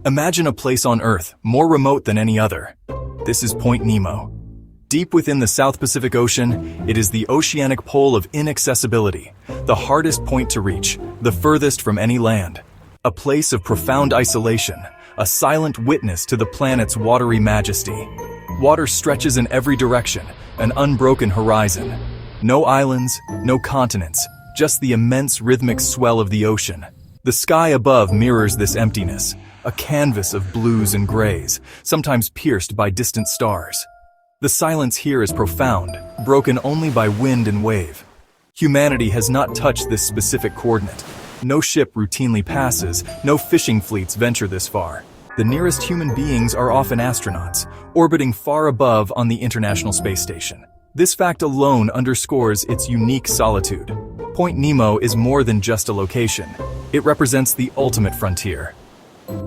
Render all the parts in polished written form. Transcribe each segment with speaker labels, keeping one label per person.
Speaker 1: Imagine a place on Earth more remote than any other. This is Point Nemo. Deep within the South Pacific Ocean, it is the oceanic pole of inaccessibility, the hardest point to reach, the furthest from any land. A place of profound isolation, a silent witness to the planet's watery majesty. Water stretches in every direction, an unbroken horizon. No islands, no continents, just the immense rhythmic swell of the ocean. The sky above mirrors this emptiness, a canvas of blues and grays, sometimes pierced by distant stars. The silence here is profound, broken only by wind and wave. Humanity has not touched this specific coordinate. No ship routinely passes, no fishing fleets venture this far. The nearest human beings are often astronauts, orbiting far above on the International Space Station. This fact alone underscores its unique solitude. Point Nemo is more than just a location. It represents the ultimate frontier.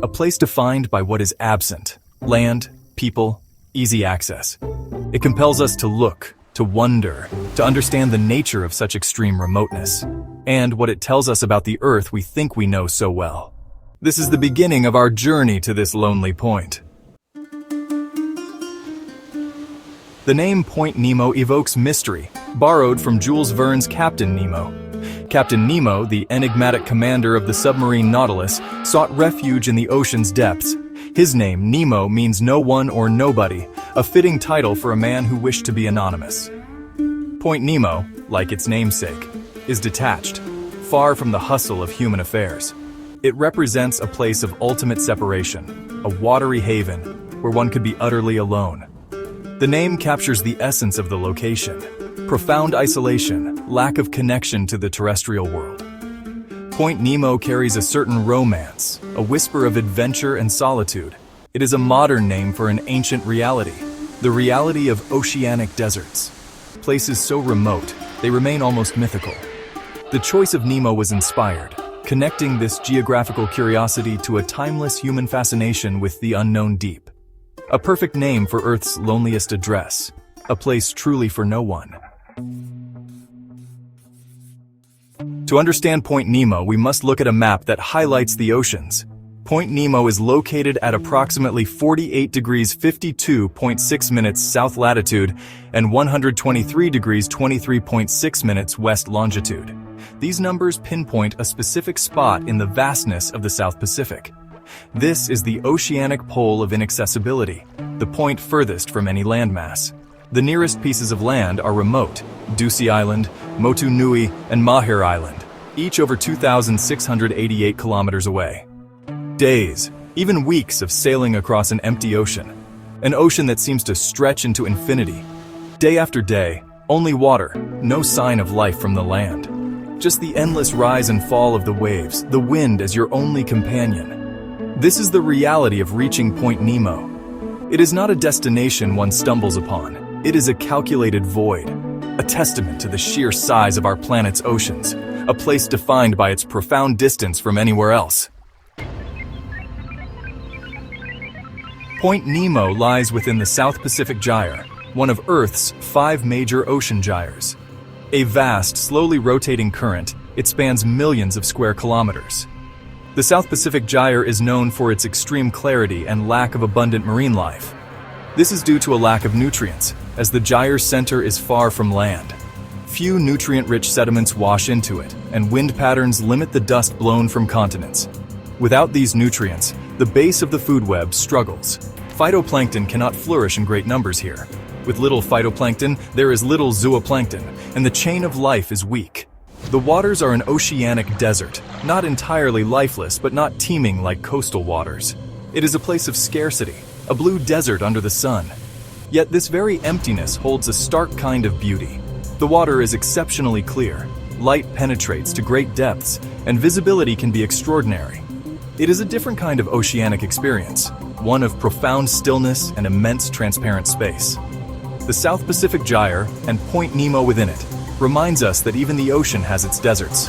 Speaker 1: A place defined by what is absent: land, people, easy access. It compels us to look, to wonder, to understand the nature of such extreme remoteness, and what it tells us about the Earth we think we know so well. This is the beginning of our journey to this lonely point. The name Point Nemo evokes mystery, borrowed from Jules Verne's Captain Nemo. Captain Nemo, the enigmatic commander of the submarine Nautilus, sought refuge in the ocean's depths. His name, Nemo, means no one or nobody, a fitting title for a man who wished to be anonymous. Point Nemo, like its namesake, is detached, far from the hustle of human affairs. It represents a place of ultimate separation, a watery haven, where one could be utterly alone. The name captures the essence of the location: profound isolation, lack of connection to the terrestrial world. Point Nemo carries a certain romance, a whisper of adventure and solitude. It is a modern name for an ancient reality, the reality of oceanic deserts. Places so remote, they remain almost mythical. The choice of Nemo was inspired, connecting this geographical curiosity to a timeless human fascination with the unknown deep. A perfect name for Earth's loneliest address, a place truly for no one. To understand Point Nemo, we must look at a map that highlights the oceans. Point Nemo is located at approximately 48 degrees 52.6 minutes south latitude and 123 degrees 23.6 minutes west longitude. These numbers pinpoint a specific spot in the vastness of the South Pacific. This is the oceanic pole of inaccessibility, the point furthest from any landmass. The nearest pieces of land are remote: Ducie Island, Motu Nui, and Mahir Island, each over 2,688 kilometers away. Days, even weeks of sailing across an empty ocean, an ocean that seems to stretch into infinity. Day after day, only water, no sign of life from the land. Just the endless rise and fall of the waves, the wind as your only companion. This is the reality of reaching Point Nemo. It is not a destination one stumbles upon. It is a calculated void, a testament to the sheer size of our planet's oceans, a place defined by its profound distance from anywhere else. Point Nemo lies within the South Pacific Gyre, one of Earth's 5 major ocean gyres. A vast, slowly rotating current, it spans millions of square kilometers. The South Pacific Gyre is known for its extreme clarity and lack of abundant marine life. This is due to a lack of nutrients, as the gyre's center is far from land. Few nutrient-rich sediments wash into it, and wind patterns limit the dust blown from continents. Without these nutrients, the base of the food web struggles. Phytoplankton cannot flourish in great numbers here. With little phytoplankton, there is little zooplankton, and the chain of life is weak. The waters are an oceanic desert, not entirely lifeless but not teeming like coastal waters. It is a place of scarcity, a blue desert under the sun. Yet this very emptiness holds a stark kind of beauty. The water is exceptionally clear, light penetrates to great depths, and visibility can be extraordinary. It is a different kind of oceanic experience, one of profound stillness and immense transparent space. The South Pacific Gyre, and Point Nemo within it, reminds us that even the ocean has its deserts.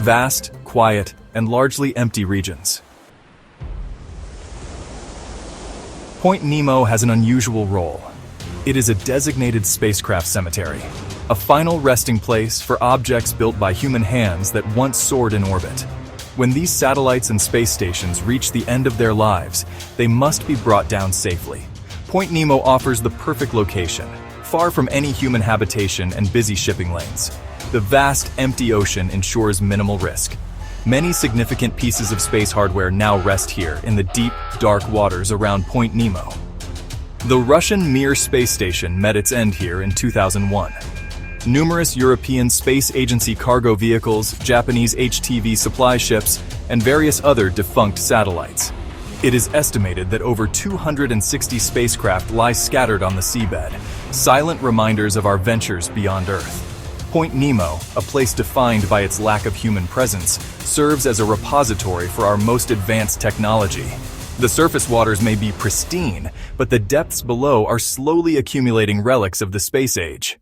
Speaker 1: Vast, quiet, and largely empty regions. Point Nemo has an unusual role. It is a designated spacecraft cemetery, a final resting place for objects built by human hands that once soared in orbit. When these satellites and space stations reach the end of their lives, they must be brought down safely. Point Nemo offers the perfect location, far from any human habitation and busy shipping lanes. The vast, empty ocean ensures minimal risk. Many significant pieces of space hardware now rest here in the deep, dark waters around Point Nemo. The Russian Mir space station met its end here in 2001. Numerous European Space Agency cargo vehicles, Japanese HTV supply ships, and various other defunct satellites. It is estimated that over 260 spacecraft lie scattered on the seabed, silent reminders of our ventures beyond Earth. Point Nemo, a place defined by its lack of human presence, serves as a repository for our most advanced technology. The surface waters may be pristine, but the depths below are slowly accumulating relics of the space age.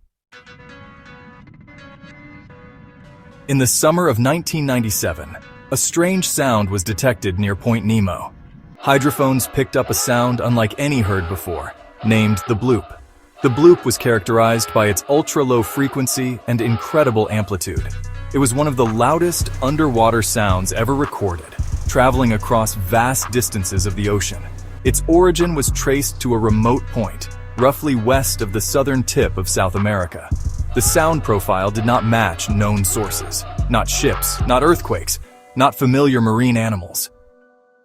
Speaker 1: In the summer of 1997, a strange sound was detected near Point Nemo. Hydrophones picked up a sound unlike any heard before, named the Bloop. The Bloop was characterized by its ultra-low frequency and incredible amplitude. It was one of the loudest underwater sounds ever recorded, traveling across vast distances of the ocean. Its origin was traced to a remote point, roughly west of the southern tip of South America. The sound profile did not match known sources, not ships, not earthquakes, not familiar marine animals.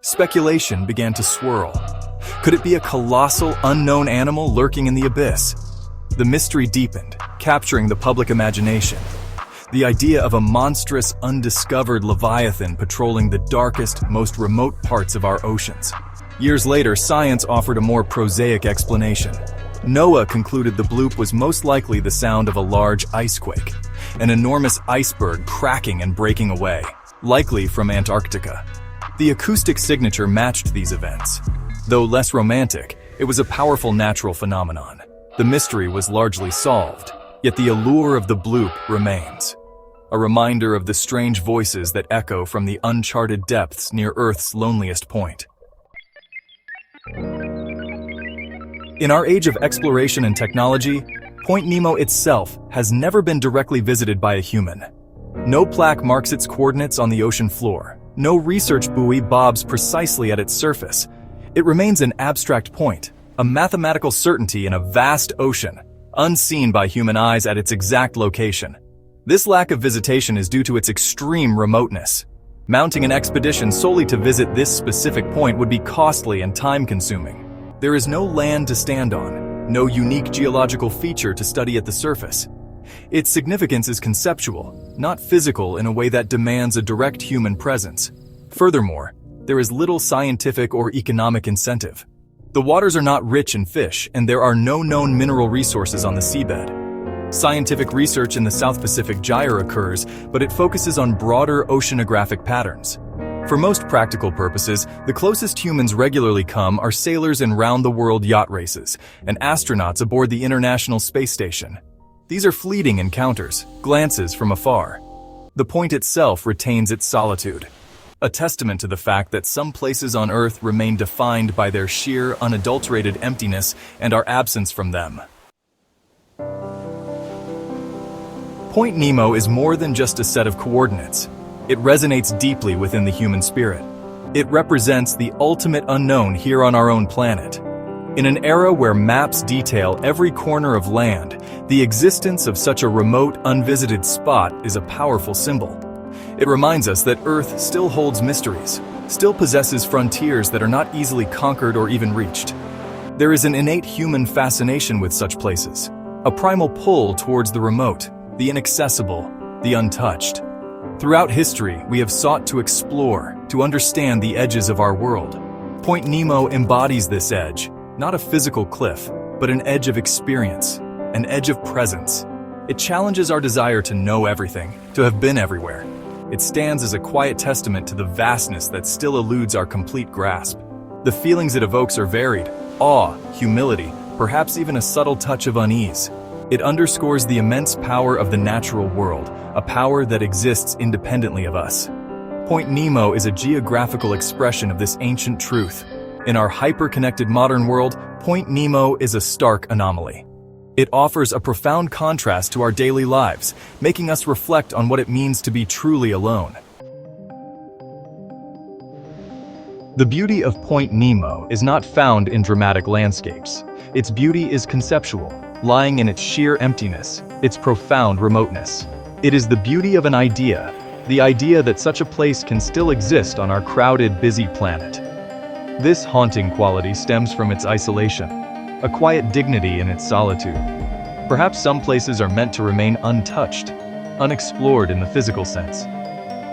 Speaker 1: Speculation began to swirl. Could it be a colossal, unknown animal lurking in the abyss? The mystery deepened, capturing the public imagination. The idea of a monstrous, undiscovered leviathan patrolling the darkest, most remote parts of our oceans. Years later, science offered a more prosaic explanation. NOAA concluded the Bloop was most likely the sound of a large icequake, an enormous iceberg cracking and breaking away, likely from Antarctica. The acoustic signature matched these events. Though less romantic, it was a powerful natural phenomenon. The mystery was largely solved, yet the allure of the Bloop remains. A reminder of the strange voices that echo from the uncharted depths near Earth's loneliest point. In our age of exploration and technology, Point Nemo itself has never been directly visited by a human. No plaque marks its coordinates on the ocean floor. No research buoy bobs precisely at its surface. It remains an abstract point, a mathematical certainty in a vast ocean, unseen by human eyes at its exact location. This lack of visitation is due to its extreme remoteness. Mounting an expedition solely to visit this specific point would be costly and time-consuming. There is no land to stand on, no unique geological feature to study at the surface. Its significance is conceptual, not physical in a way that demands a direct human presence. Furthermore, there is little scientific or economic incentive. The waters are not rich in fish, and there are no known mineral resources on the seabed. Scientific research in the South Pacific Gyre occurs, but it focuses on broader oceanographic patterns. For most practical purposes, the closest humans regularly come are sailors in round-the-world yacht races and astronauts aboard the International Space Station. These are fleeting encounters, glances from afar. The point itself retains its solitude, a testament to the fact that some places on Earth remain defined by their sheer, unadulterated emptiness and our absence from them. Point Nemo is more than just a set of coordinates. It resonates deeply within the human spirit. It represents the ultimate unknown here on our own planet. In an era where maps detail every corner of land, the existence of such a remote, unvisited spot is a powerful symbol. It reminds us that Earth still holds mysteries, still possesses frontiers that are not easily conquered or even reached. There is an innate human fascination with such places, a primal pull towards the remote, the inaccessible, the untouched. Throughout history, we have sought to explore, to understand the edges of our world. Point Nemo embodies this edge, not a physical cliff, but an edge of experience, an edge of presence. It challenges our desire to know everything, to have been everywhere. It stands as a quiet testament to the vastness that still eludes our complete grasp. The feelings it evokes are varied: awe, humility, perhaps even a subtle touch of unease. It underscores the immense power of the natural world, a power that exists independently of us. Point Nemo is a geographical expression of this ancient truth. In our hyper-connected modern world, Point Nemo is a stark anomaly. It offers a profound contrast to our daily lives, making us reflect on what it means to be truly alone. The beauty of Point Nemo is not found in dramatic landscapes. Its beauty is conceptual, lying in its sheer emptiness, its profound remoteness. It is the beauty of an idea, the idea that such a place can still exist on our crowded, busy planet. This haunting quality stems from its isolation, a quiet dignity in its solitude. Perhaps some places are meant to remain untouched, unexplored in the physical sense.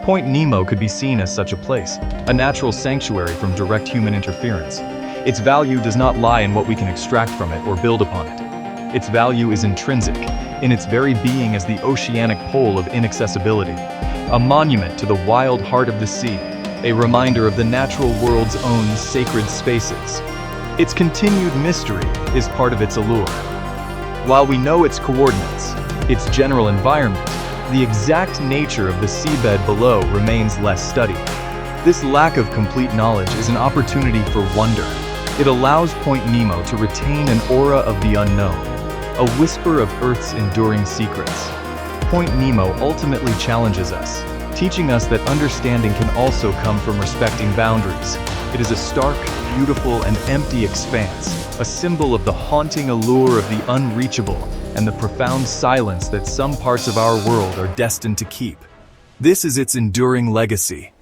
Speaker 1: Point Nemo could be seen as such a place, a natural sanctuary from direct human interference. Its value does not lie in what we can extract from it or build upon it. Its value is intrinsic, in its very being as the oceanic pole of inaccessibility, a monument to the wild heart of the sea, a reminder of the natural world's own sacred spaces. Its continued mystery is part of its allure. While we know its coordinates, its general environment, the exact nature of the seabed below remains less studied. This lack of complete knowledge is an opportunity for wonder. It allows Point Nemo to retain an aura of the unknown, a whisper of Earth's enduring secrets. Point Nemo ultimately challenges us, teaching us that understanding can also come from respecting boundaries. It is a stark, beautiful, and empty expanse, a symbol of the haunting allure of the unreachable and the profound silence that some parts of our world are destined to keep. This is its enduring legacy,